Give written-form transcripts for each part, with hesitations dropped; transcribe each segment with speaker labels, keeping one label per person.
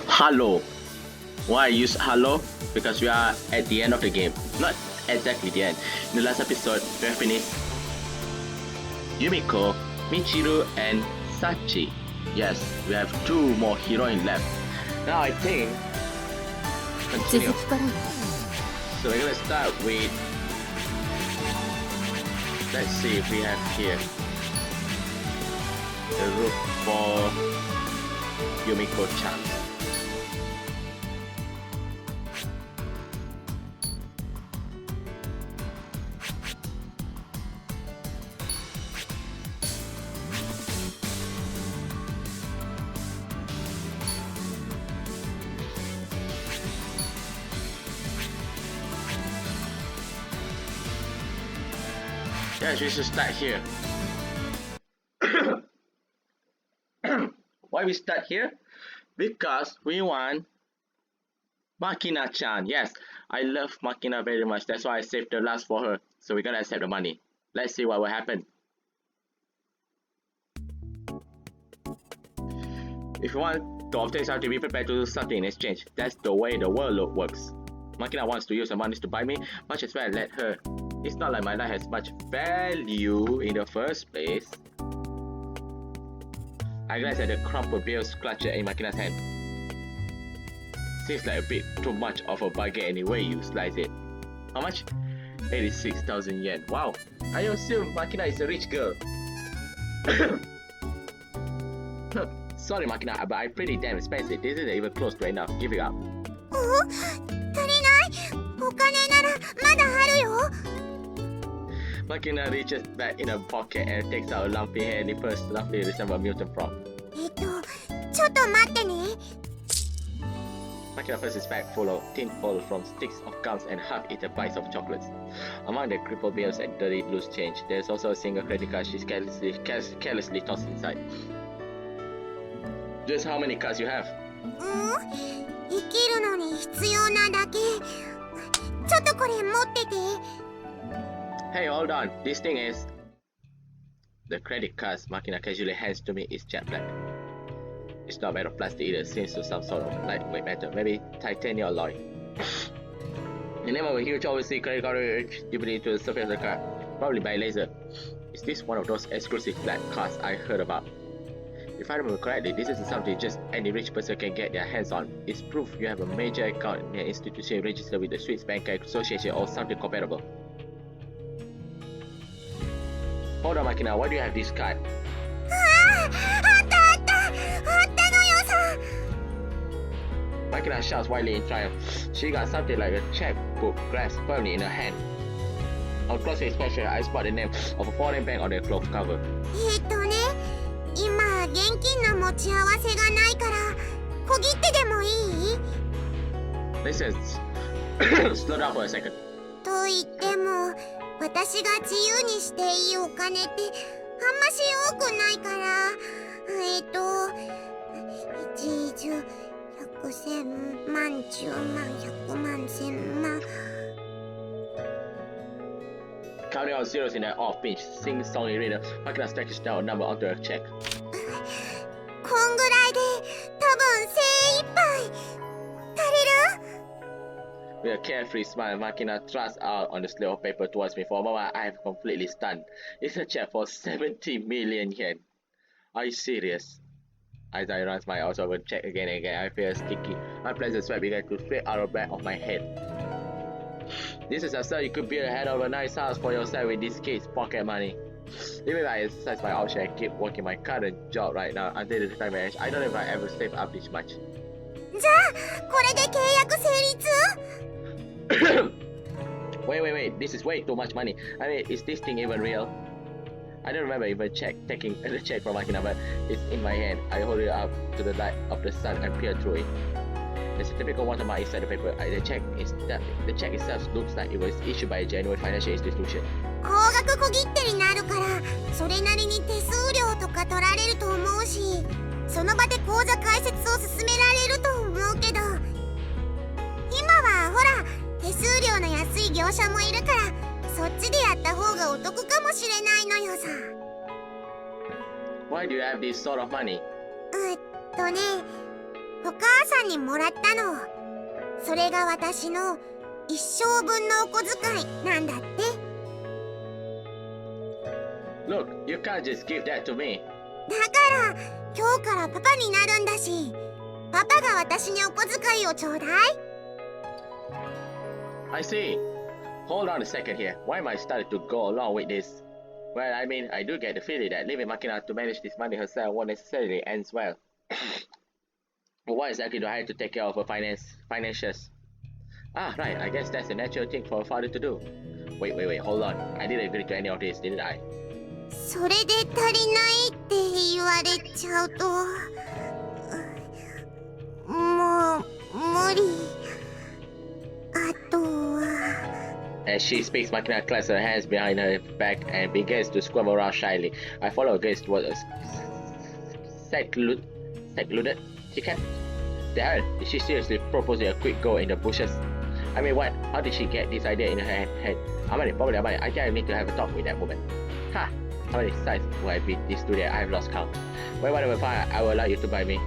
Speaker 1: Hello. Why I use hello? Because we are at the end of the game. Not exactly the end. In the last episode, we have finished Yumiko, Michiru, and Sachi. Yes, we have 2 more heroines left. Now I think continue. So we're gonna start with, let's see if we have here the route for Yumiko-chan. Yes, we should start here. Why we start here? Because we want Makina-chan. Yes, I love Makina very much. That's why I saved the last for her. So we're gonna accept the money. Let's see what will happen. If you want to obtain something, be prepared to do something in exchange. That's the way the world works. Makina wants to use the money to buy me, much as well let her. It's not like my life has much value in the first place. I glance at the crumpled bills clutched in Makina's hand. Seems like a bit too much of a bargain anyway you slice it. How much? 86,000 yen. Wow. I assume Makina is a rich girl. Sorry Makina, but I'm pretty damn expensive. This isn't even close to enough. Give it up. Makina reaches back in her pocket and takes out a lumpy handy purse roughly resembles a mutant frog. Makina first his bag full of tin foil from sticks of gums and half-eaten bites of chocolates. Among the crippled bills and dirty loose change, there is also a single credit card she's carelessly tossed inside. Just how many cards you have? Hey, hold on. This thing is... The credit cards Makina casually hands to me is jet black. It's not made of plastic either, seems to some sort of lightweight metal, maybe titanium alloy. The name of a huge overseas credit card deep into the surface of the card, probably by laser. Is this one of those exclusive black cards I heard about? If I remember correctly, this isn't something just any rich person can get their hands on. It's proof you have a major account in an institution registered with the Swiss Banker Association or something comparable. Hold on Makina, why do you have this card? Makina shouts wildly in triumph. She got something like a checkbook grasped firmly in her hand. On closer inspection, I spot the name of a foreign bank on the cloth cover. Listen, slow down for a second.
Speaker 2: と言っても、私が自由にしていいお金ってあんまし多くないから、1、10、100、1000万、10万、100万、1000万。
Speaker 1: Counting out zeros in an off pitch, sing-songy rhythm, Makina stretches down a number onto her check.
Speaker 2: こんぐらいで多分精一杯足りる？
Speaker 1: With a carefree smile, Makina thrusts out on the slip of paper towards me. For a moment, I am completely stunned. It's a check for 70 million yen. Are you serious? As I run my eyes over the check again and again, I feel a sticky, unpleasant sweat begin to slip out of the back of my head. This is absurd. You could build a head of a nice house for yourself with this case pocket money. Even if I exercise my option and keep working my current job right now until the time marriage, I don't know if I ever save up this much.
Speaker 2: じゃあこれで契約成立？
Speaker 1: Wait, this is way too much money. I mean, is this thing even real? I don't remember even taking the check from Makina, but it's in my hand. I hold it up to the light of the sun and peer through it. There's a typical watermark inside the paper. The check itself looks like it was issued by a genuine financial institution.
Speaker 2: 高額小切手になるからそれなりに手数料とか取られると思うし、その場で口座開設を勧められると思うけど、今はほら手数料の安い業者もいるからそっちでやった方がお得かもしれないのよさ。
Speaker 1: Why do you have this sort of money?
Speaker 2: お母さんにもらったの。それが私の一生分のお小遣いなんだって。
Speaker 1: Look, you can't just give that to me.
Speaker 2: だから今日からパパになるんだし、パパが私にお小遣いをちょうだい。
Speaker 1: I see. Hold on a second here. Why am I starting to go along with this? Well, I mean, I do get the feeling that leaving Makina to manage this money herself won't necessarily end well. Why exactly do I have to take care of her financials? Ah, right. I guess that's a natural thing for a father to do. Wait. Hold on. I didn't agree to any of this, didn't I?
Speaker 2: それで足りないって言われちゃうと、もう無理。あとは。
Speaker 1: As she speaks, Makina clasps her hands behind her back and begins to squirm around shyly. I follow her gaze towards a secluded thicket. The hell? Is she seriously proposing a quick go in the bushes? I mean, what? How did she get this idea in her head? Probably Amani. I think I need to have a talk with that woman. Ha! How many sites will I beat this today? I have lost count. Well, whatever, fine. I will allow you to buy me.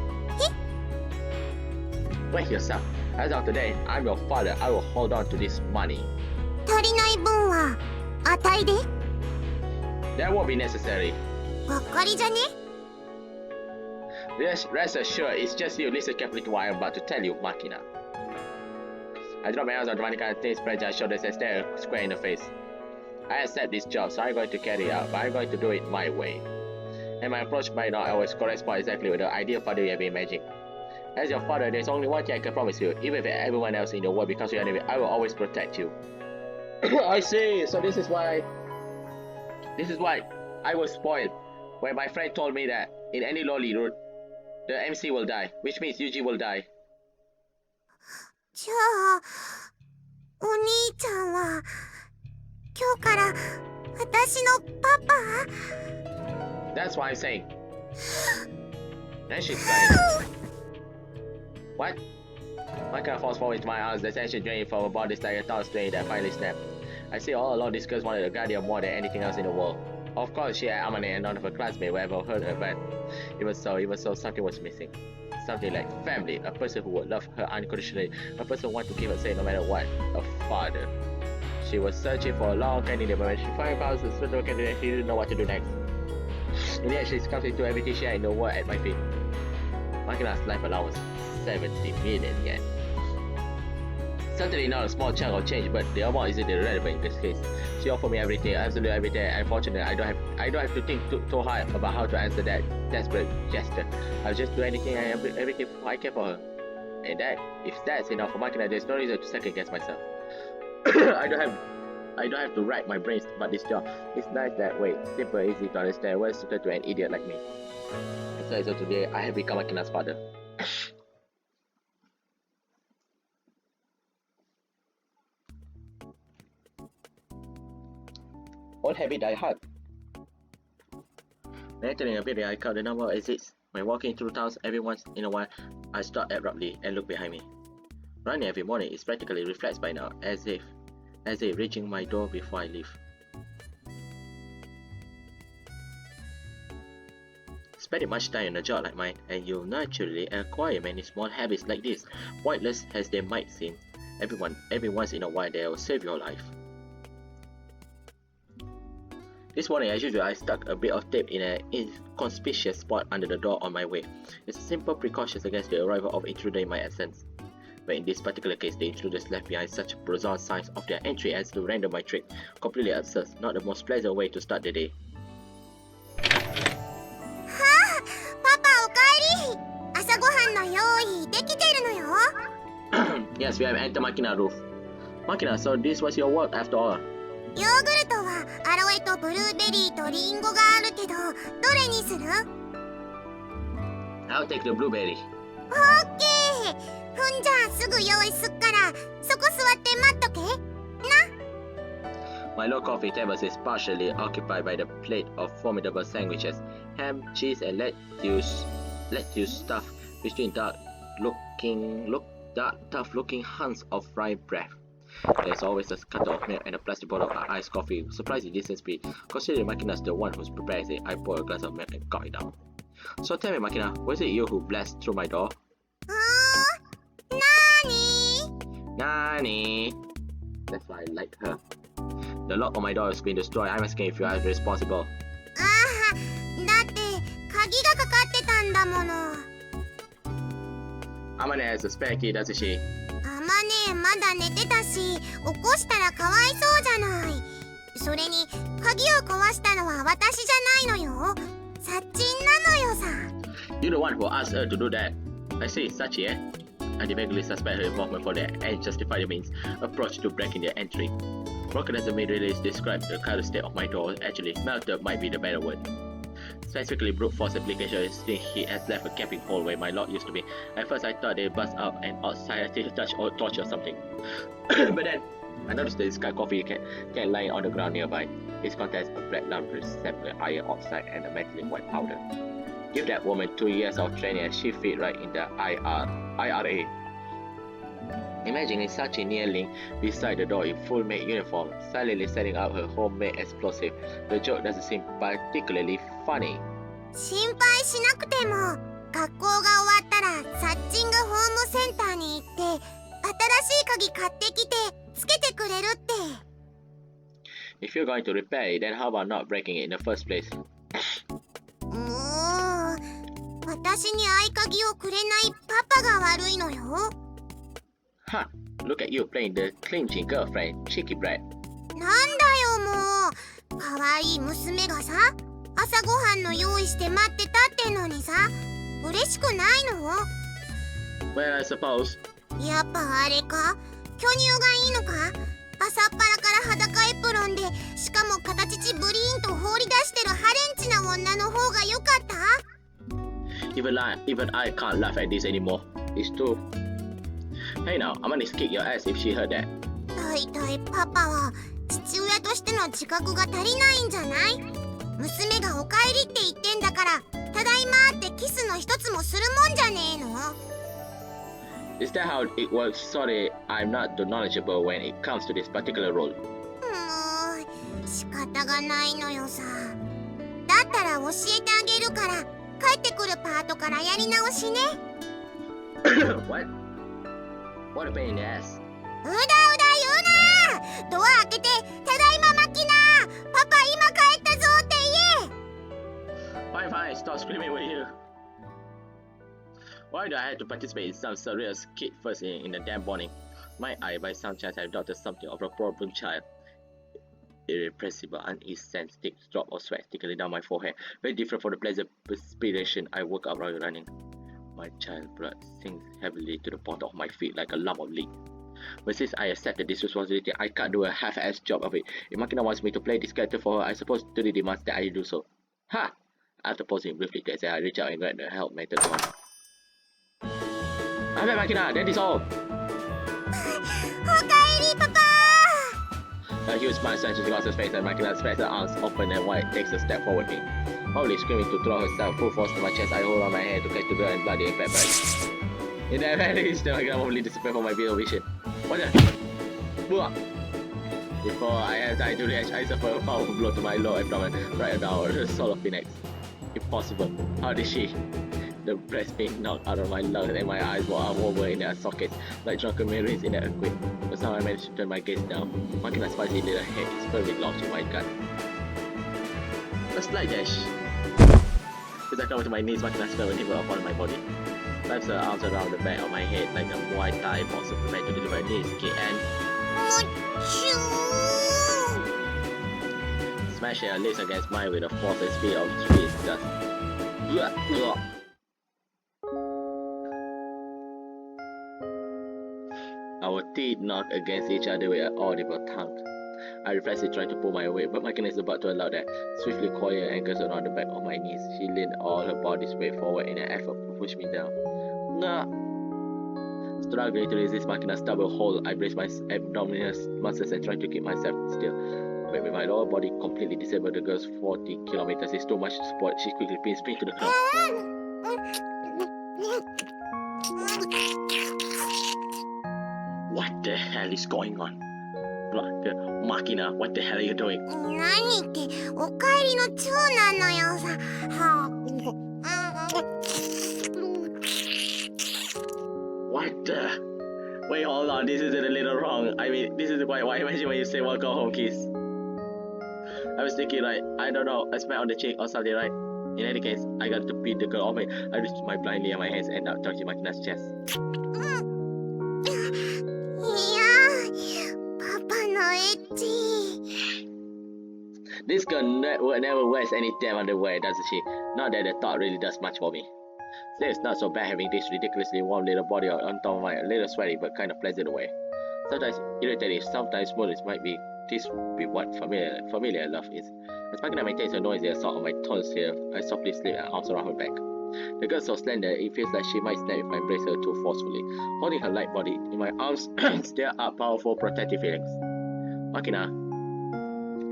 Speaker 1: Wait yourself. As of today, I'm your father. I will hold on to this money.
Speaker 2: 足りない分は与えで。
Speaker 1: That won't be necessary.
Speaker 2: がっかりじゃね。
Speaker 1: Rest assured, it's just you. Listen carefully to what I'm about to tell you, Makina. I drop my hands on Makina and things spread my shoulders and stare her square in the face. I accept this job, so I'm going to carry it out, but I'm going to do it my way. And my approach might not always correspond exactly with the ideal father you have been imagining. As your father, there's only one thing I can promise you. Even if everyone else in the world becomes your enemy, I will always protect you. I see. So this is why I was spoiled when my friend told me that in any lolly route, the MC will die, which means Yuji will die.
Speaker 2: じゃあ、お兄ちゃんは今日から私のパパ？
Speaker 1: That's what I'm saying. Then she's crying. What? Makina falls forward into my arms, the tension draining from her body like a thought strain that finally snapped. I see all along this girl wanted a guardian more than anything else in the world. Of course, she had Amane and none of her classmates would ever heard her, but even so, something was missing. Something like family, a person who would love her unconditionally, a person who wanted to give her say no matter what, a father. She was searching for a long candidate, but when she finally found a suitable candidate, she didn't know what to do next. In the end, she succumbed into everything she had in the world at my feet. Makina's life allowance, 70 million yen. Certainly not a small chunk of change, but the amount isn't irrelevant in this case. She offered me everything, absolutely everything, and unfortunately, I don't have to think too hard about how to answer that desperate gesture. I'll just do anything and everything I can for her. And if that's enough for Makina, there's no reason to second guess myself. I don't have to rack my brains about this job. It's nice that way, simple and easy to understand, well suited to an idiot like me. So today, I have become Makina's father. Old habit die hard. Entering a building, I count the number of exits. When walking through towns every once in a while, I stop abruptly and look behind me. Running every morning is practically reflex by now, as if reaching my door before I leave. Spending much time on a job like mine, and you'll naturally acquire many small habits like this, pointless as they might seem. Every once in a while, they will save your life. This morning, as usual, I stuck a bit of tape in an inconspicuous spot under the door on my way. It's a simple precaution against the arrival of intruder in my absence. But in this particular case, the intruders left behind such brazen signs of their entry as to render my trip completely absurd, not the most pleasant way to start the day. Yes, we have entered Makina roof. Makina, so this was your work after all.
Speaker 2: ヨーグルトはアロエとブルーベリーとリンゴがあるけど、どれにする？
Speaker 1: I'll take the blueberry.
Speaker 2: オッケー。ふんじゃあすぐ用意すっから、そこ座って待っとけ。な。
Speaker 1: My low coffee table is partially occupied by the plate of formidable sandwiches, ham, cheese, and lettuce stuffed between tough-looking hunks of fried bread. There's always a cutter of milk and a plastic bottle of iced coffee. Surprisingly decent speed. Considering Makina's the one who's prepared it, I poured a glass of milk and got it out. So tell me, Makina, was it you who blasted through my door? Nani? That's why I like her. The lock on my door has been destroyed. I'm asking if you are responsible.
Speaker 2: だって鍵がかかってたんだもの。
Speaker 1: Amane has a spare key, doesn't she?
Speaker 2: あまねまだ寝てたし、起こしたらかわいそうじゃない。それに鍵を壊したのは私じゃないのよ。サッチンなのよさ。
Speaker 1: You're the one who asked her to do that. I see, Sachi, eh? I vaguely suspect her involvement for that and justify the means approach to breaking their entry. Broken doesn't immediately describe the current state of my door. Actually, melted might be the better word. Specifically, brute force application is he has left a gaping hole where my lock used to be. At first, I thought they bust out and outside to touch or torch or something. But then, I noticed this guy coffee can lying on the ground nearby. It contains a black lump resemble iron oxide and a metallic white powder. Give that woman 2 years of training and she fit right in the IRA. Imagining such a kneeling beside the door in full maid uniform, silently setting up her homemade explosive, the joke doesn't seem particularly funny.
Speaker 2: 心配しなくても、学校が終わったらサッチングホームセンターに行って新しい鍵買ってきてつけてくれるって。
Speaker 1: If you're going to repair it, then how about not breaking it in the first place?
Speaker 2: もう、私に合鍵をくれないパパが悪いのよ。
Speaker 1: Huh, look at you playing the clinching girlfriend, cheeky brat.
Speaker 2: なんだよもう、かわいい娘がさ、朝ごはんの用意して待ってたってのにさ、嬉しくないの？
Speaker 1: Well, I suppose.
Speaker 2: やっぱあれか、巨乳がいいのか？朝っぱらから裸エプロンで、しかも形ちブリーンと放り出してるハレンチな女の方が良かった？
Speaker 1: Even I can't laugh at this anymore. It's true. Hey now, I'm gonna kick your ass if she heard that.
Speaker 2: だいたいパパは父親としての自覚が足りないんじゃない？娘がおかえりって言ってんだから、ただいまってキスの一つもするもんじゃねえの？
Speaker 1: Is that how it works? Sorry, I'm not knowledgeable when it comes to this particular role.
Speaker 2: もう仕方がないのよさ。だったら教えてあげるから、帰ってくるパートからやり直しね。
Speaker 1: What? What a pain in the ass.
Speaker 2: うだうだ言うな。ドア開けて、ただいまマキナ、パパ今帰ったぞって言え。
Speaker 1: Fine, fine, stop screaming with you. Why do I have to participate in some surreal skit first in the damn morning? Might I by some chance have adopted something of a problem child? Irrepressible unease sense, thick drop of sweat tickling down my forehead. Very different from the pleasant perspiration I woke up while running. My child blood sinks heavily to the bottom of my feet like a lump of lead. But since I accepted this responsibility, I can't do a half-assed job of it. If Makina wants me to play this character for her, I suppose to the demands that I do so. Ha! After pausing briefly, I reach out and grab the help metal one. I'm back, Makina. That is all.
Speaker 2: おかえりパパ。
Speaker 1: A huge smile stretches across his face, and Makina spreads her arms open and wide, takes a step forward me. Holy screaming to throw herself full force to my chest, I hold on my hand to catch the girl and bloody impact back. In that very instant, Makina momently disappeared from my field of vision. What the? Blah! Before I have time to react, I suffer a powerful blow to my lower abdomen, right down the sole of Phoenix. Impossible. How did she? The breath being knocked out of my lungs and my eyes were over in their sockets like drunken marines in an earthquake. But somehow I managed to turn my gaze down. Makina's spicy little head is firmly lodged in my gut. A slight dash. As I come to my knees, Makina fell and nibbled upon my body. Wraps her arms around the back of my head like a Muay Thai boxer prepared to deliver a knee kick and smashing her lips against mine with the force and speed of 3 dust. Our teeth knocked against each other with an audible thunk. I reflexively tried to pull my weight, but Makina is about to allow that. Swiftly coiling her ankles around the back of my knees, she leaned all her body's weight forward in an effort to push me down. Nah. Struggling to resist Makina's stubborn hold, I braced my abdominal muscles and tried to keep myself still. But with my lower body completely disabled, the girl's 40 kilometers is too much to support. She quickly pinned me to the ground. What the hell is going on? Makina, what the hell are you doing?
Speaker 2: 何っておかえりの長男のよさ。はあ。
Speaker 1: What the? Wait, hold on. This is a little wrong. I mean, this is why imagine when you say welcome home kiss. I was thinking like, I don't know, a smell on the cheek or something, right? In any case, I got to beat the girl off me. I reached my blindly and my hands end up touching Makina's chest.
Speaker 2: いやパパのエッチ。
Speaker 1: This girl never wears any damn underwear, doesn't she? Not that the thought really does much for me. Still, it's not so bad having this ridiculously warm little body on top of my little sweaty but kind of pleasant way. Sometimes irritating, sometimes smooth might be this be what familiar love is. As Makina maintains her noisy assault on my tonsils, I softly slip her arms around her back. The girl so slender, it feels like she might snap if I embrace her too forcefully. Holding her light body in my arms stir up powerful protective feelings. Makina,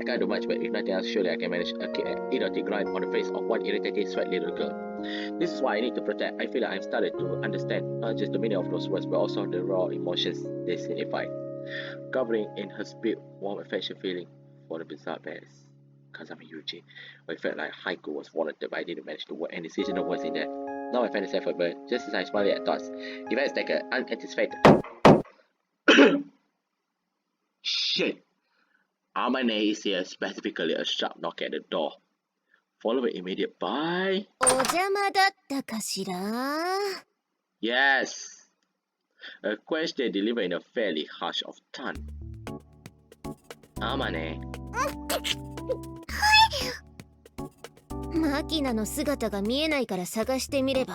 Speaker 1: I can't do much, but if nothing else, surely I can manage a idiotic grind on the face of one irritating, sweat little girl. This is why I need to protect. I feel like I've started to understand not just the meaning of those words, but also the raw emotions they signify. Covering in her spirit warm affection feeling for the bizarre bears. Kazami Yuji, I felt like haiku was warranted, but I didn't manage to word any seasonal words in there. Now I find the effort burn, just as I smiled at thoughts. Events like an unanticipated. Shit! Amane is here, specifically a sharp knock at the door. Followed by immediate bye.
Speaker 2: お邪魔だったかしら。
Speaker 1: Yes. A question delivered in a fairly harsh of tone. Amane.
Speaker 2: マキナの姿が見えないから探してみれば、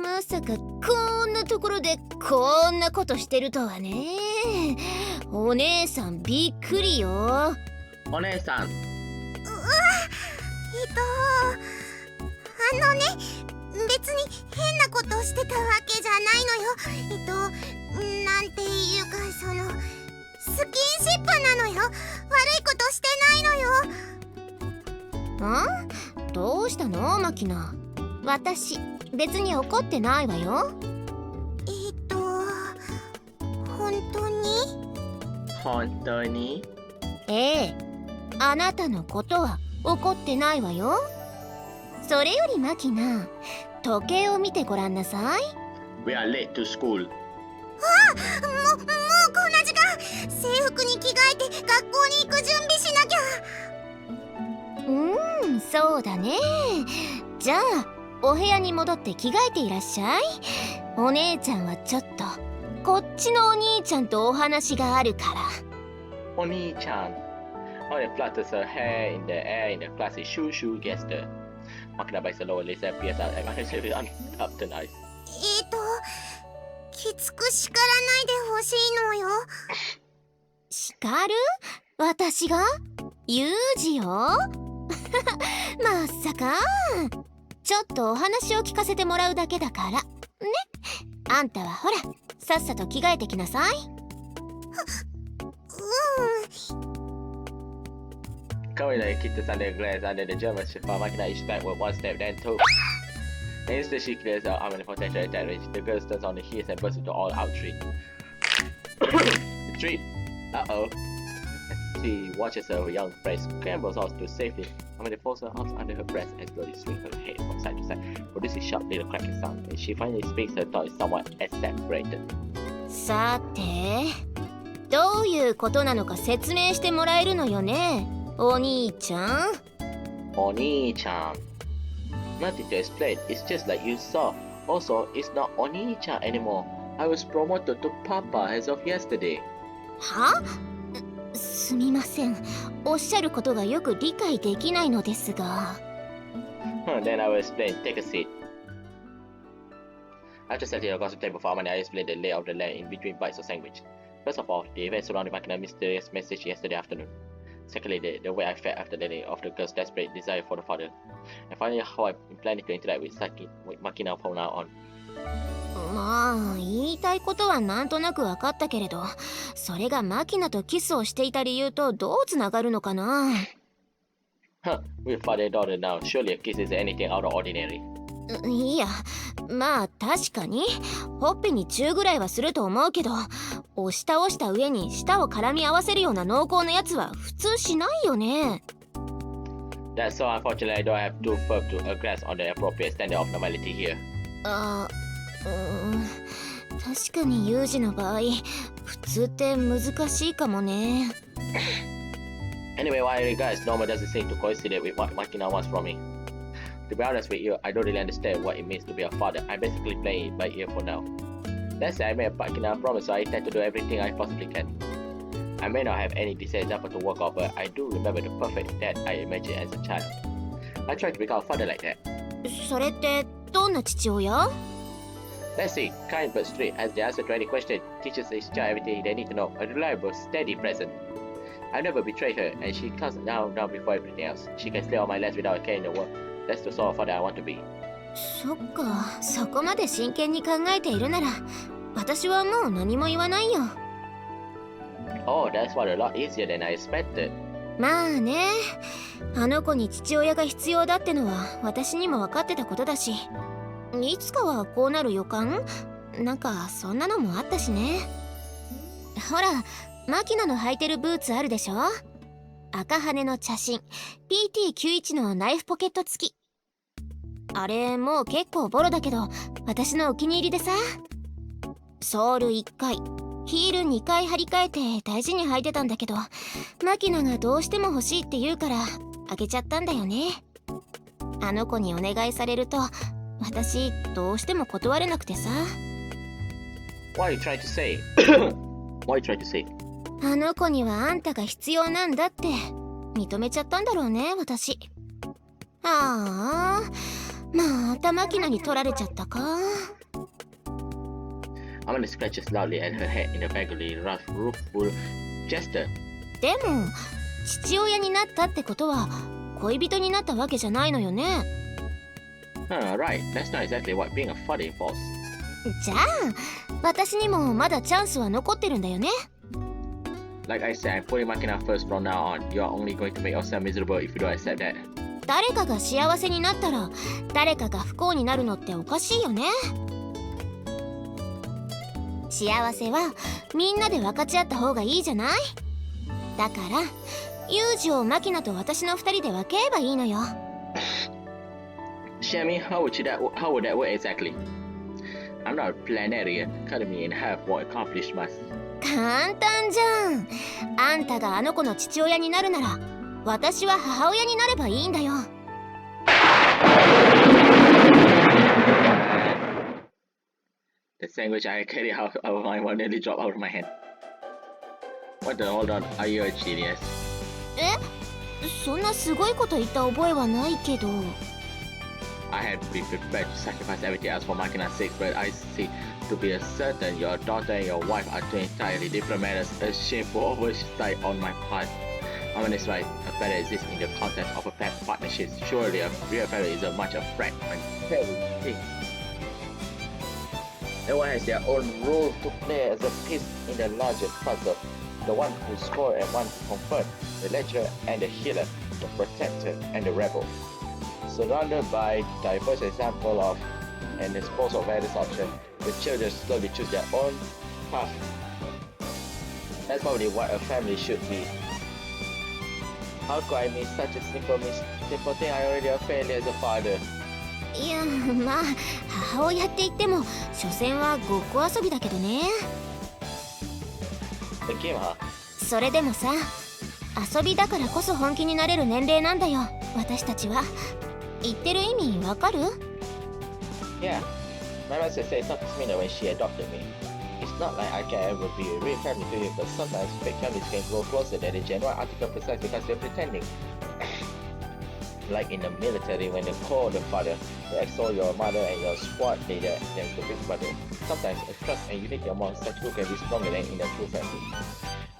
Speaker 2: まさかこんなところでこんなことしてるとはね。お姉さんびっくりよ。
Speaker 1: お姉さん。
Speaker 2: 別に変なことをしてたわけじゃないのよ。なんていうかスキンシップなのよ。悪いことしてないのよ。ん？どうしたのマキナ？私別に怒ってないわよ。本当に？
Speaker 1: 本当に？
Speaker 2: ええ、あなたのことは怒ってないわよ。それよりマキナ、時計を見てごらんなさい。
Speaker 1: We are late to school.
Speaker 2: もうこんな時間。制服に着替えて学校に行く準備しなきゃ。そうだね。じゃあお部屋に戻って着替えていらっしゃい。お姉ちゃんはちょっとこっちのお兄ちゃんとお話があるから。
Speaker 1: お兄ちゃん。Only flutters her hair in the air in the classic shoo-shoo gesture. Makina bites the lower lips and peers out at my face with unupturned eyes.
Speaker 2: きつく叱らないでほしいのよ。叱る？私が？ユージよ。まさか。ちょっとお話を聞かせてもらうだけだからね。あんたはほら、さっさと着替えてきなさい。
Speaker 1: Currently, kisses under glance under the German chiffon. Makina each backward one step, then two. The instant she clears her arm in potential attack range, the girl stands on the heels and bursts into all-out shriek. Retreat! Uh-oh. As she watches her young friend scrambles out to safety, Amanda folds her arms under her breast and slowly swings her head from side to side, producing sharp little cracking sound. When she finally speaks, her thought is somewhat exasperated. さて、どういうことなのか説明してもらえるのよね。お兄ちゃん。お兄ちゃん。Nothing to explain, it's just like you saw. Also, it's not Oni-chan anymore. I was promoted to Papa as of yesterday.
Speaker 2: は？すみません。おっしゃることがよく理解できないのですが。
Speaker 1: Then I will explain. Take a seat. After setting across the table for Amanda, I explained the lay of the land in between bites of sandwich. First of all, the events surrounding Makina's mysterious message yesterday afternoon. Secondly, the way I felt after learning of the girl's desperate desire for the father. And finally, how I'm planning to interact with Makina from now on.
Speaker 2: まあ、言いたいことはなんとなく分かったけれど、それがマキナとキスをしていた理由とどうつながるのかな。
Speaker 1: Huh, we're father and daughter now. Surely a kiss is anything out of ordinary.
Speaker 3: いや、まあ確かにほっぺにチューぐらいはすると思うけど、押し倒した上に舌を絡み合わせるような濃厚なやつは普通しないよね。
Speaker 1: That's so unfortunate I don't have two verb to grasp on the appropriate standard of normality here.
Speaker 3: 確かにユージの場合普通って難しいかもね。
Speaker 1: Anyway, while I regards normal doesn't seem to coincide with what Makina wants from me. To be honest with you, I don't really understand what it means to be a father. I'm basically playing it by ear for now. Let's say I made a Makina promise, so I intend to do everything I possibly can. I may not have any decent example to work off, but I do remember the perfect dad I imagined as a child. I tried to become a father like that.
Speaker 3: それってどんな父親？
Speaker 1: Let's see, kind but straight as the answer to any question, teaches each child everything they need to know, a reliable, steady present. I never betrayed her, and she comes down before everything else. She can slay all my life without a care in the world. That's the sort of father I want to be.
Speaker 3: そっか、そこまで真剣に考えているなら私はもう何も言わないよ。
Speaker 1: Oh, that's what a lot easier than I expected.
Speaker 3: まあね、あの子に父親が必要だってのは私にも分かってたことだし、いつかはこうなる予感？なんかそんなのもあったしね。ほら、マキナの履いてるブーツあるでしょ？赤羽の茶芯 PT91 のナイフポケット付き。あれもう結構ボロだけど私のお気に入りでさ、ソール1回ヒール2回張り替えて大事に履いてたんだけど、マキナがどうしても欲しいって言うからあげちゃったんだよね。あの子にお願いされると私どうしても断れなくてさ。
Speaker 1: What are you trying to say? What are you trying to say?
Speaker 3: あの子にはあんたが必要なんだって認めちゃったんだろうね、私。ああ、またマキナに取られちゃったか。
Speaker 1: I'm gonna scratch loudly at her head in a vaguely rough, rueful gesture.
Speaker 3: でも父親になったってことは恋人になったわけじゃないのよね。
Speaker 1: Right, that's not exactly what being a father involves.
Speaker 3: じゃあ私にもまだチャンスは残ってるんだよね。
Speaker 1: Like I said, I'm putting Makina first from now on. You are only going to make yourself miserable if you don't accept that.
Speaker 3: 誰かが幸せになったら誰かが不幸になるのっておかしいよね。幸せはみんなで分かち合った方がいいじゃない。だからユージをマキナと私の2人で分ければいいのよ。
Speaker 1: Shami, how would that work exactly? I'm not a planetarian. Cutting me in half won't accomplish much.
Speaker 3: 簡単じゃん。あんたがあの子の父親になるなら私は母親になればいいんだよ。
Speaker 1: The sandwich I carried out of my one nearly dropped out of my hand. What the hold on, are you a genius?
Speaker 3: そんなすごいこと言った覚えはないけど。
Speaker 1: I had been prepared to sacrifice everything else for Makina's sake, but I see to be certain your daughter and your wife are two entirely different matters. A shameful oversight on my part. I mean, it's right. A feather exists in the context of a partnership. Surely a real feather isn't much a fragment. Thing. Everyone has their own role to play as a piece in the larger puzzle. The one who scored and one who confirmed. The lecturer and the healer. The protector and the rebel. Surrounded by diverse examples of and exposed of various options, the children slowly choose their own path. That's probably what a family should be. How could I miss such a simple thing? I already a failure as a father.
Speaker 3: いや、まあ母親って言っても所詮はごっこ遊びだけどね。
Speaker 1: The game, huh?
Speaker 3: それでもさ、遊びだからこそ本気になれる年齢なんだよ、私たちは。言ってる意味わかる？
Speaker 1: Yeah, my mother said something similar when she adopted me. It's not like I can ever be a real family to you, but sometimes fake families can grow closer than the genuine article precisely because they're pretending. Like in the military, when they call the father, they extol your mother and your squad leader than the big brother. Sometimes a trust and unity among such people can be stronger than in a true family.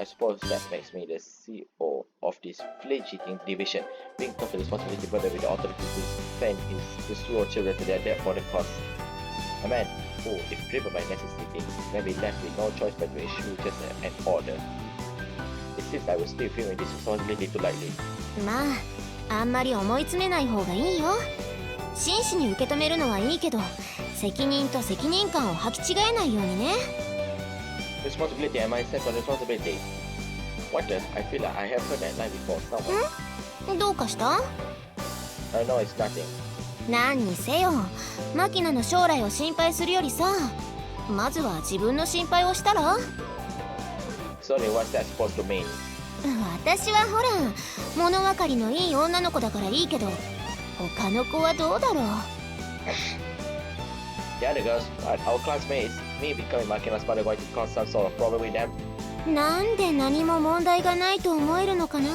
Speaker 1: I suppose that makes me the CEO of this fledgling division, being tough responsibility brother with the authority to send his two children to their death for the cause. A man who, if driven by necessity, may be left with no choice but to issue just an order. It seems I will still feeling this responsibility too lightly.
Speaker 3: まあ、あんまり思い詰めない方がいいよ。真摯に受け止めるのはいいけど、責任と責任感を履き違えないようにね。
Speaker 1: Responsibility and my sense of responsibility. What the? I feel like I have heard that line before somewhere.
Speaker 3: どうかした？
Speaker 1: I know it's nothing.
Speaker 3: 何にせよ、マキナの将来を心配するよりさ、まずは自分の心配をしたら？
Speaker 1: Sorry, what's that supposed to mean?
Speaker 3: 私はほら、物分かりのいい女の子だからいいけど、他の子はどうだろう。
Speaker 1: The other girls, our classmates, me becoming Makina's mother going to cause some sort of problem with them.
Speaker 3: なんで何も問題がないと思えるのかな。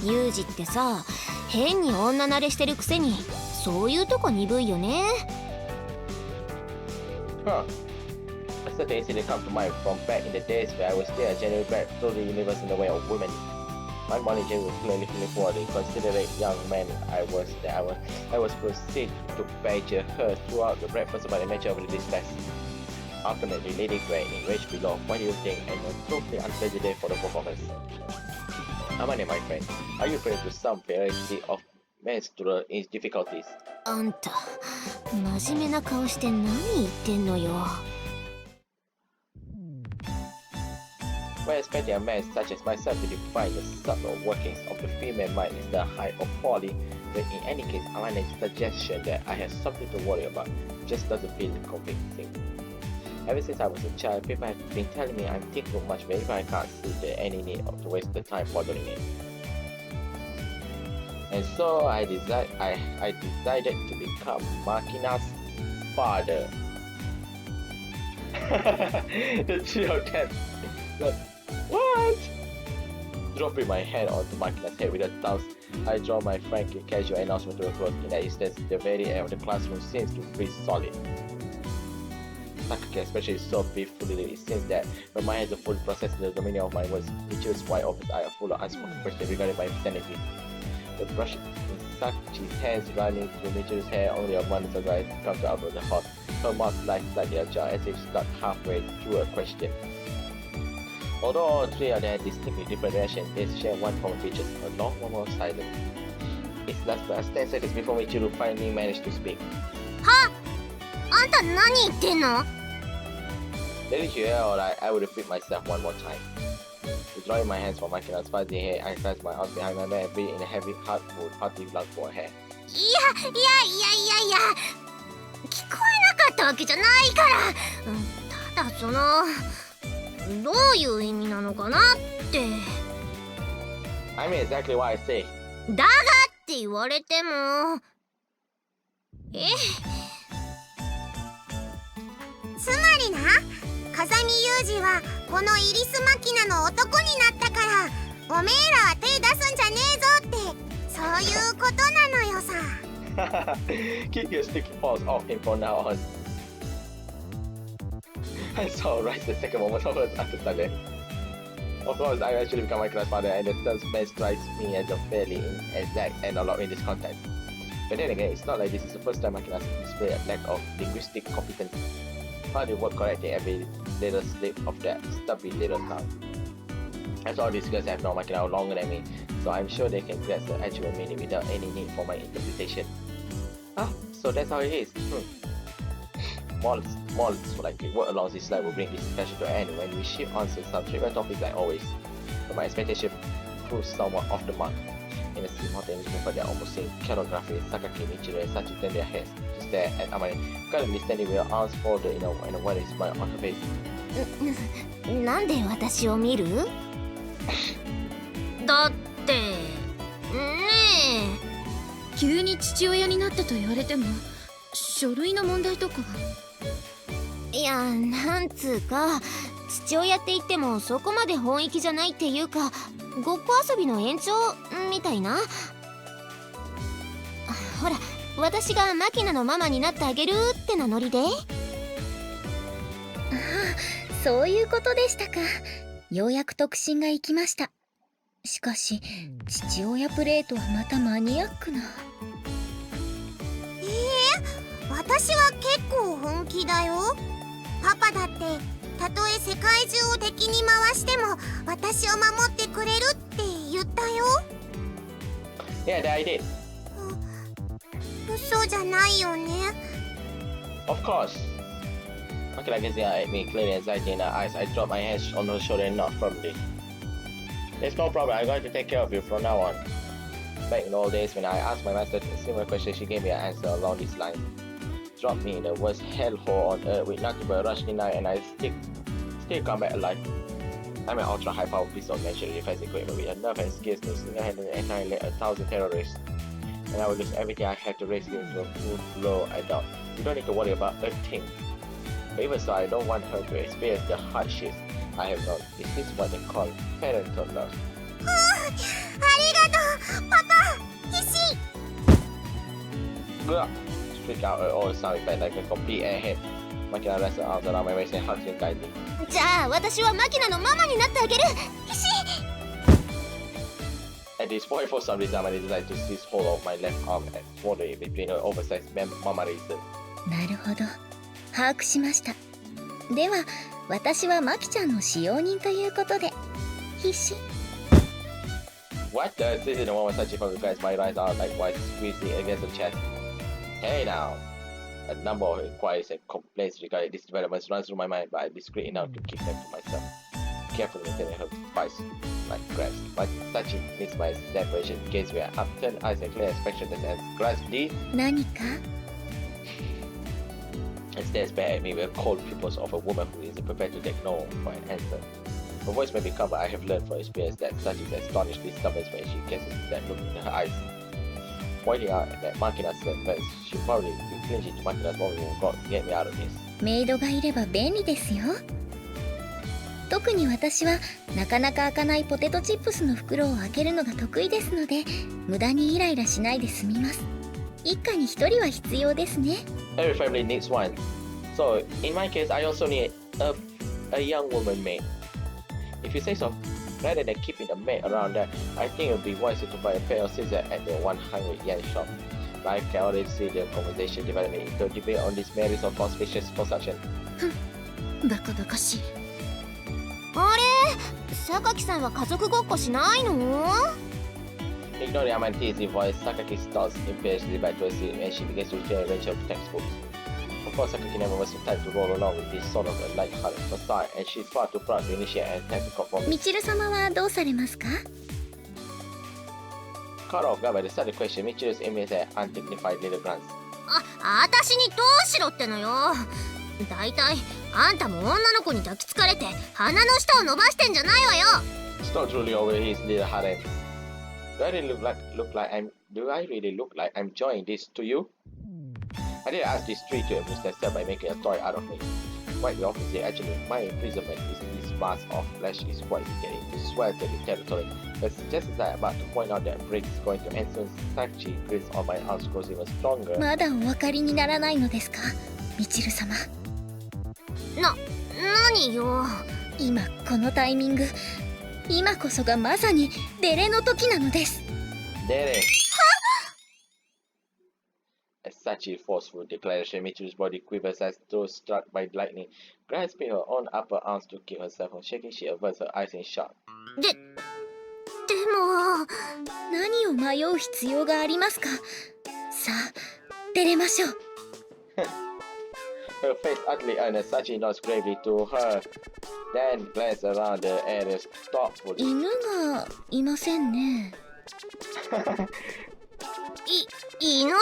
Speaker 3: ユージってさ、変に女慣れしてるくせに、そういうとこ鈍いよね。
Speaker 1: Huh. A certain incident comes to mind from back in the days where I was still a genuine brat through the universe in the way of women. My manager was clearly feeling for the considerate young man I was proceed to badger her throughout the breakfast about the nature of the distress, ultimately leading to an enraged below. What do you think? And a totally unpleasant day for the both of us. Amane, my friend, are you referring to some variety of menstrual difficulties?
Speaker 3: あんた、真面目な顔して何言ってんのよ。
Speaker 1: When expecting a man such as myself to define the subtle workings of the female mind is the height of folly, but in any case, Amane's suggestion that I have something to worry about just doesn't feel convincing. Ever since I was a child, people have been telling me I'm thinking too much, but if I can't see there any need to waste the time bothering it. And so I decided to become Makina's father. The three of them. What? Dropping my hand onto Makina's head with a toss, I draw my frankly casual announcement to a close. In that instance, the very air of the classroom seems to freeze solid. Takaki especially so peacefully, it seems that my mind has fully processed the meaning of my words. Michiru's wide open eyes are full of unspoken questions regarding my sanity. The brush Sachi's hands running through Michiru's hair only a moment ago I come out of the hall. Her mouth lies slightly ajar as if stuck halfway through a question. Although all three of them had distinctly different reactions, they share one common feature, a long moment of silence. It lasted 10 seconds before Michiru finally managed to speak.
Speaker 2: は？あんた何言ってんの？
Speaker 1: Didn't you hear alright? I would repeat myself one more time. Withdrawing my hands from Makina's fuzzy hair, I clasped my arms behind my back and breathed in a heavy, hearty lung for her hair.
Speaker 2: いや、聞こえなかったわけじゃないから。ただどういう意味なのかなって。
Speaker 1: I mean exactly what I say.
Speaker 2: だがって言われても。つまりな、風見雄二はこのイリスマキナの男になったから、おめえらは手出すんじゃねえぞって、そういうことなのよさ。
Speaker 1: Keep your sticky paws off him from now on. I saw Rice the second moment of hers after sudden. Of course, I actually become Makina's father, and the term man strikes me as a fairly exact analog in this context. But then again, it's not like this is the first time Makina displayed a lack of linguistic competence. How do you work correctly every little slip of that stubby little tongue? As all these girls have known Makina longer than me, so I'm sure they can grasp the actual meaning without any need for my interpretation. Ah, so that's how it is. More likely, what along this slide will bring this discussion to an end when we shift on to some trivial topics like always. But my expectation proved somewhat off the mark. In a simultaneous movement, they almost seemed choreography, Sakaki, Michiru, and Sachi turned their heads to stare at Amane, currently standing with her arms folded in a wide smile on her face.
Speaker 3: なんで私を見る？
Speaker 2: だってね
Speaker 4: え、急に父親になったと言われても書類の問題とか。
Speaker 3: いや、なんつうか、父親って言ってもそこまで本意気じゃないっていうか、ごっこ遊びの延長みたいな。ほら、私がマキナのママになってあげるってなノリで。
Speaker 4: ああ、そういうことでしたか。ようやく特進がいきました。しかし父親プレートはまたマニアックな。
Speaker 2: 私は結構本気だよ。パパだってたとえ世界中を敵に回しても私を守ってくれるって言ったよ。
Speaker 1: Yeah, I did.
Speaker 2: 嘘じゃないよね。
Speaker 1: Of course. Makina gazed at me, clearly anxiety in her eyes. I dropped my hands on her shoulder and nodded firmly. There's no problem. I'm going to take care of you from now on. Back in the old days, when I asked my master a similar question, she gave me an answer along these lines. Dropped me in the worst hellhole on earth with nothing but a rush denied, and I still come back alive. I'm an ultra high-powered piece of natural defense equipment with enough and skills to single-handedly annihilate 1,000 terrorists. And I will lose everything I have to rescue into a full blow. I doubt. You don't need to worry about a thing. But even so, I don't want her to experience the hardships I have known. Is this what they call parental love?
Speaker 2: ありがとうパパ。必死。
Speaker 1: Ugh! Streak out her old sound effect like a complete airhead. Makina wrestled arms around my waist and hugged me tightly.
Speaker 3: じゃあ私はマキナのママになってあげる。必死。
Speaker 1: At this point, for some reason, I decided to seize hold of my left arm and fold it between her oversized mama reason.
Speaker 4: なるほど、把握しました。では私はマキちゃんの使用人ということで必死。
Speaker 1: What the? This is the moment Sachi forgets my right arm likewise squeezing against the chest. Hey now! A number of inquiries and complaints regarding these developments runs through my mind, but I'm discreet enough to keep them to myself. Carefully maintaining her vice like grasp. But Sachi meets my separation gaze with upturned eyes and clear expressionless and grasp the
Speaker 4: 何か
Speaker 1: and stares back at me with cold pupils of a woman who isn't prepared to take no for an answer. Her voice may become, but I have learned from experience that Sachi is astonishingly stubborn when she gets that look in her eyes. Pointing out that Makina said first, she'll probably be clinging to Makina's mom who got get me out of this.
Speaker 4: メイドがいれば便利ですよ。特に私はなかなか開かないポテトチップスの袋を開けるのが得意ですので、無駄にイライラしないで済みます。一家に一人は必要ですね。
Speaker 1: Every family needs one. So, in my case, I also need a young woman maid. If you say so, rather than keeping a maid around there, I think it would be wiser to buy a pair of scissors at the 100 yen shop. But I can already see the conversation developing into a debate on this merits of conspicuous consumption.
Speaker 4: バカバカしい。
Speaker 3: あれ、榊さんは家族ごっこしないの？
Speaker 1: Ignoring my teasing voice, Sakaki starts impatiently back to her seat and she begins to return a range of textbooks. Of course, Sakaki never was the type to roll along with this sort of a light-hearted facade, and she's far too proud to initiate an attempt to conform.
Speaker 4: みちる様はどうされますか？
Speaker 1: Caught off guard by the sudden question, Michiru's image at undignified little glance.
Speaker 3: 私にどうしろってのよ。だいたいあんたも女の子に抱きつかれて鼻の下を伸ばしてんじゃないわよ。
Speaker 1: Stop drooling over his little hard ends. Do I really look like I'm enjoying this to you? I didn't ask these three to amuse themselves by making a toy out of me. Quite the opposite, actually. My imprisonment is this mass of flesh is quite beginning to swell to the territory. But just as I'm about to point out that break is going to end soon, Sachi grins on my arms grows even stronger.
Speaker 4: まだお分かりにならないのですか、みちる様。
Speaker 3: 何よ。
Speaker 4: 今このタイミング、今こそがまさにデレの時なのです。
Speaker 1: Dere! As Sachi's forceful declaration, Michiru's body quivers as though struck by lightning. Grasping her own upper arms to keep herself from shaking, she averts her eyes in shock.
Speaker 3: でも
Speaker 4: 何を迷う必要がありますか。さあ出れましょう。
Speaker 1: Her face utterly earnest, Sachi nods gravely to her, then glances around the area thoughtfully.
Speaker 4: 犬がいませんね。
Speaker 3: 犬？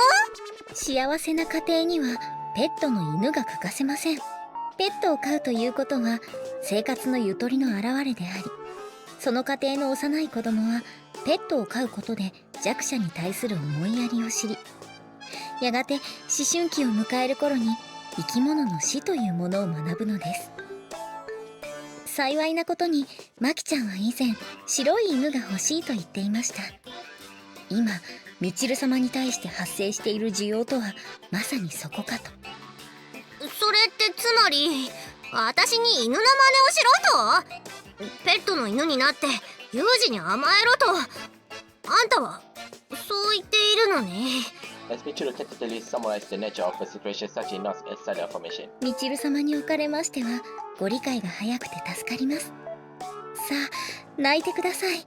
Speaker 4: 幸せな家庭にはペットの犬が欠かせません。ペットを飼うということは生活のゆとりの表れであり、その家庭の幼い子供はペットを飼うことで弱者に対する思いやりを知り、やがて思春期を迎える頃に生き物の死というものを学ぶのです。幸いなことにマキちゃんは以前白い犬が欲しいと言っていました。今みちる様に対して発生している需要とはまさにそこかと。
Speaker 3: それってつまり私に犬の真似をしろと？ペットの犬になって有事に甘えろと？あんたはそう言っているのね。
Speaker 1: As Michiru tentatively summarized the nature of the situation, Sachi nods a silent affirmation.
Speaker 4: みちる様におかれましてはご理解が早くて助かります。さあ泣いてください。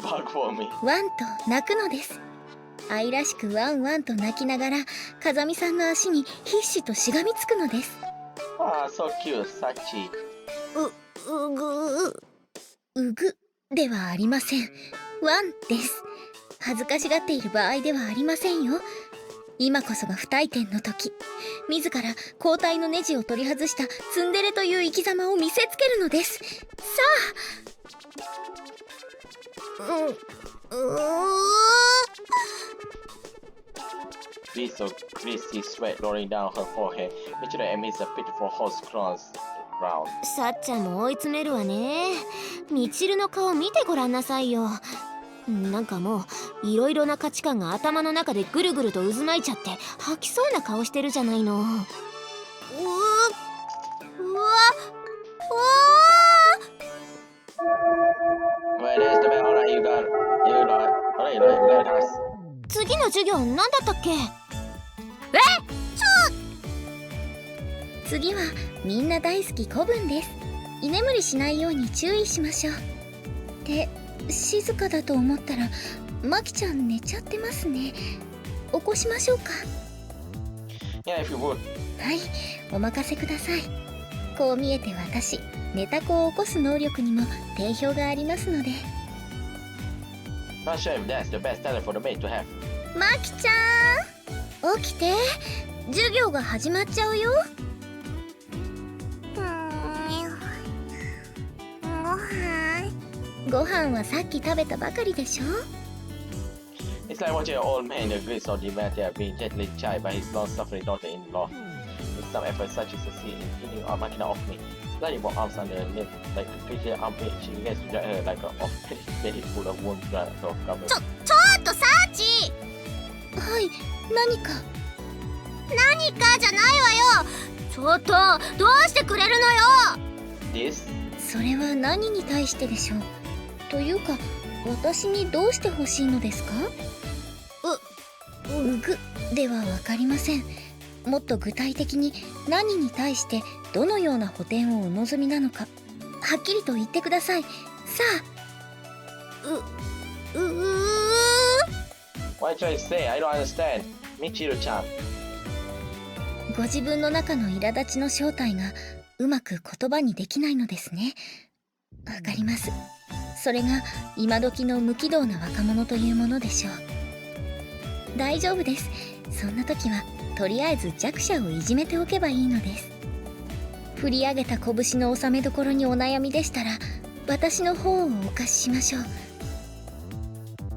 Speaker 1: Bark for me.
Speaker 4: ワンと泣くのです。愛らしくワンワンと鳴きながら風見さんの足に必死としがみつくのです。
Speaker 1: Ah, so cute, Sachi.
Speaker 2: うぐ
Speaker 4: うぐではありません。ワンです。恥ずかしがっている場合ではありませんよ。今こそが不退転の時、自ら交代のネジを取り外したツンデレという生き様を見せつけるのです。さ
Speaker 1: Please, so greasy sweat rolling down her forehead. Michiru emits a pitiful horse crawls round.
Speaker 3: さっちゃんも追い詰めるわね。みちるの顔見てごらんなさいよ。なんかもういろいろな価値観が頭の中でぐるぐると渦巻いちゃって吐きそうな顔してるじゃないの。
Speaker 2: うわ
Speaker 1: Well, there's the bell. Alright, you got us.
Speaker 3: 次の授業なんだったっけ？
Speaker 4: 次はみんな大好き古文です。居眠りしないように注意しましょう。で、静かだと思ったらマキちゃん寝ちゃってますね。起こしましょうか。
Speaker 1: Yeah, if you would.
Speaker 4: はい、お任せください。こう見えて私、寝た子を起こす能力にも定評がありますので。
Speaker 1: Not sure if that's the best talent for the maid to have.
Speaker 4: マキちゃん起きて、授業が始まっちゃうよ。ご飯はさっき食べたばかりでしょ。
Speaker 1: It's like watching an old man in the grits of the matter being gently chided by his long-suffering daughter-in-law. With some effort, such as succeed in peeling our Makina off me. Slightly more arms under her lip, like a creature armpit, she begins to drag her like an off-petty full of wounds blood of cover.
Speaker 2: ちょっとサーチ。
Speaker 4: はい、何か。
Speaker 2: 何かじゃないわよ。ちょっとどうしてくれるのよ。
Speaker 1: This?
Speaker 4: それは何に対してでしょう。というか、私にどうして欲しいのですか？うぐではわかりません。もっと具体的に何に対してどのような補填をお望みなのか、はっきりと言ってください。さあ。
Speaker 1: What are you trying to say? I don't understand. Michiru-chan.
Speaker 4: ご自分の中の苛立ちの正体がうまく言葉にできないのですね。わかります。それが今時の無軌道な若者というものでしょう。大丈夫です。そんな時はとりあえず弱者をいじめておけばいいのです。振り上げた拳の収めどころにお悩みでしたら、私の方をお貸ししましょう。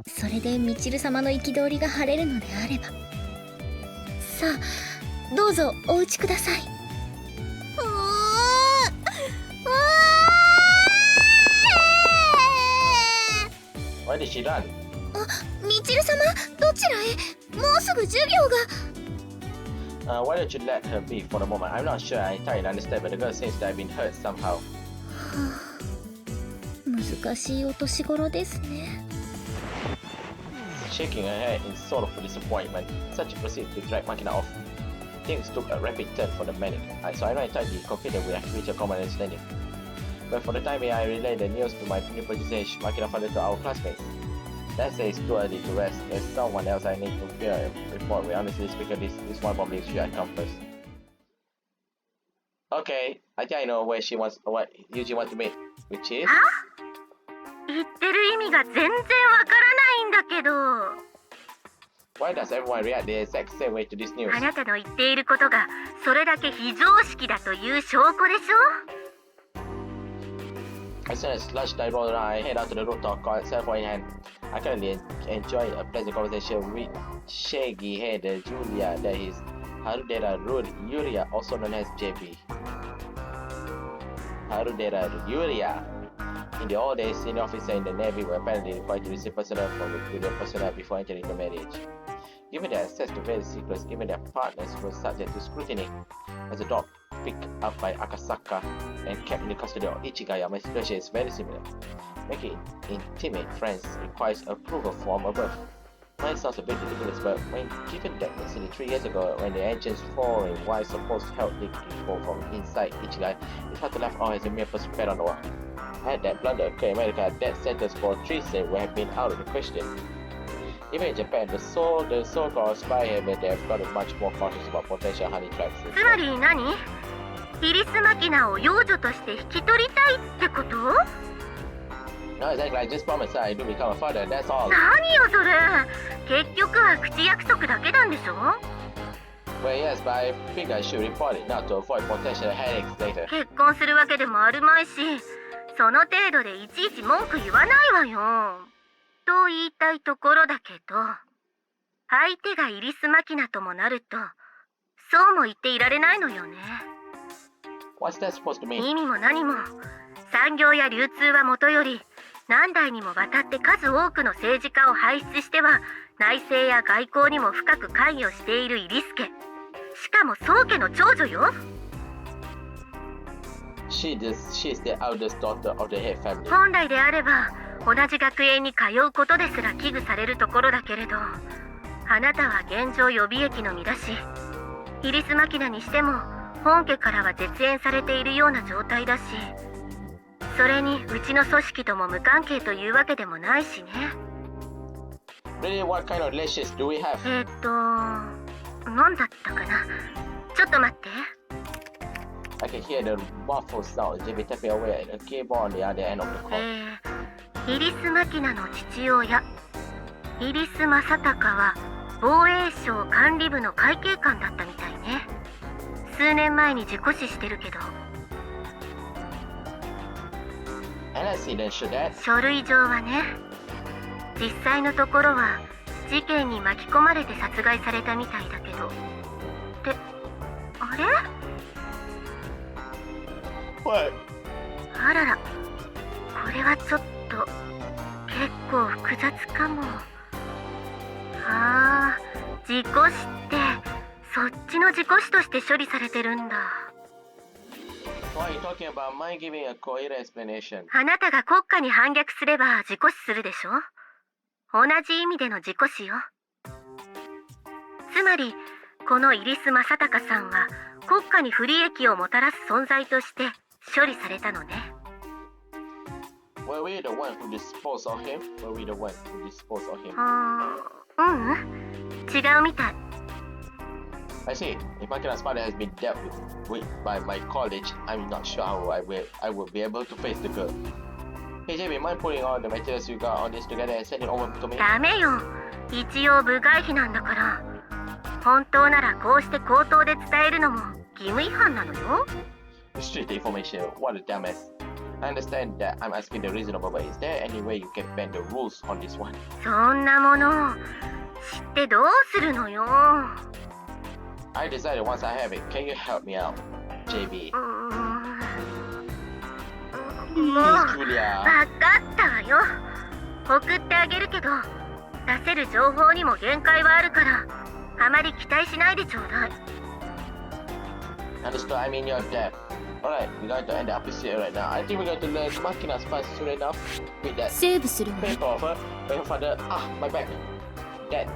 Speaker 4: それでみちる様の憤りが晴れるのであれば。さあ、どうぞお打ちください。
Speaker 1: Why did she run?
Speaker 4: みちる様、どちらへ？もうすぐ授業が。
Speaker 1: Why don't you let her be for a moment? I'm not sure I entirely understand, but the girl seems to have been hurt somehow.
Speaker 4: 難しいお年頃ですね。
Speaker 1: Shaking her head in sorrowful disappointment, Sachi proceeded to drag Makina off. Things took a rapid turn for the manic, so I'm not entirely confident we have reached a common understanding. But for the time being, I relayed the news to my new protege, Makina father, to our classmates. That says it's too early to rest. There's someone else I need to fear report. We honestly speaking, this one probably should come first. Okay, I think I know where she wants, what Yuji wants to meet, which is.
Speaker 2: 言ってる意味が全然わからないんだけど。
Speaker 1: Why does everyone react the exact same way to this news?
Speaker 2: あなたの言っていることがそれだけ非常識だという証拠でしょ。
Speaker 1: As soon as lunch time rolled around, I head out to the rooftop, cell phone in hand. I currently enjoy a pleasant conversation with shaggy-headed Julia, that is Harudera Yuria, also known as JB. Harudera Yuria. In the old days, senior officer in the Navy were apparently required to receive personnel from superior personnel before entering the marriage. Given their access to various secrets, even their partners were subject to scrutiny. As a dog picked up by Akasaka and kept in the custody of Ichigaya, my situation is very similar. Making intimate friends requires approval from above. Mine sounds a bit ridiculous, but when given that incident 3 years ago, when the engine's foreign wife supposed to help the people from inside Ichigaya, it's hard to laugh off as a mere person on the wall. Had that blunder occurred in America, death sentence for treason would have been out of the question. Even in Japan, the so-called spy haven, they have gotten much more cautious about potential honey traps.
Speaker 2: つまり何？イリスマキナを養女として引き取りたいってこと？
Speaker 1: No, exactly. I just promised I do become a father. That's all.
Speaker 2: 何よそれ。結局は口約束だけなんでしょ？
Speaker 1: Well, yes, but I think I should report it now to avoid potential headaches later.
Speaker 2: 結婚するわけでもあるまいし、その程度でいちいち文句言わないわよ。と言いたいところだけど、相手がイリスマキナともなると、そうも言っていられないのよね。
Speaker 1: What's that supposed to mean?
Speaker 2: 意味も何も、産業や流通はもとより、何代にもわたって数多くの政治家を輩出しては、内政や外交にも深く関与しているイリス家。しかも宗家の長女よ。
Speaker 1: She is the eldest daughter of the head family.
Speaker 2: 本来であれば同じ学園に通うことですら危惧されるところだけれど、あなたは現状予備役の身だし、イリスマキナにしても本家からは絶縁されているような状態だし、それにうちの組織とも無関係というわけでもないしね。
Speaker 1: Really, what kind of relationships do we have?
Speaker 2: 何だったかな。ちょっと待って。
Speaker 1: I can hear the muffled sound as if it tapping away at the keyboard on the other end of the call.
Speaker 2: イリスマキナの父親、イリス・マサタカは防衛省管理部の会計官だったみたいね。数年前に事故死してるけど。
Speaker 1: And I see then should that?
Speaker 2: 書類上はね。実際のところは事件に巻き込まれて殺害されたみたいだけど。ってあれ？
Speaker 1: What?
Speaker 2: あらら、これはちょっと結構複雑かも。ああ、事故死ってそっちの事故死として処理されてるんだ。
Speaker 1: Why are you talking about my giving a coherent explanation?
Speaker 2: あなたが国家に反逆すれば事故死するでしょ。同じ意味での事故死よ。つまりこのイリス・マサタカさんは国家に不利益をもたらす存在として処理されたのね。
Speaker 1: Were we the one who disposed of him? Were we the one who disposed of him?
Speaker 2: 違うみたい。
Speaker 1: I see. If Makina's father has been dealt with by my college, I'm not sure how I will be able to face the girl. Hey JB, mind putting all the materials you got on this together and send it over to me?
Speaker 2: ダメよ。一応部外費なんだから。本当ならこうして口頭で伝えるのも義務違反なのよ。
Speaker 1: Restrict the information. What a dumbass. I understand that I'm asking the reasonable, but is there any way you can bend the rules on this one?
Speaker 2: そんなもの知ってどうするのよ。
Speaker 1: I decided once I have it. Can you help me out, JB?
Speaker 2: もう分かったわよ。送ってあげるけど出せる情報にも限界はあるからあまり期待しないでちょうだい。
Speaker 1: Understood. I mean you're dead. Alright, we're going to end the episode right now. I think we're going to learn Makina's fast soon enough with that
Speaker 3: セーブするわ。
Speaker 1: paper of her by her father. Ah, my back. That.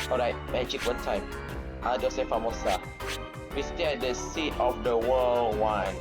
Speaker 1: Alright, magic one time. Adios, famosa. We stay at the seat of the world one.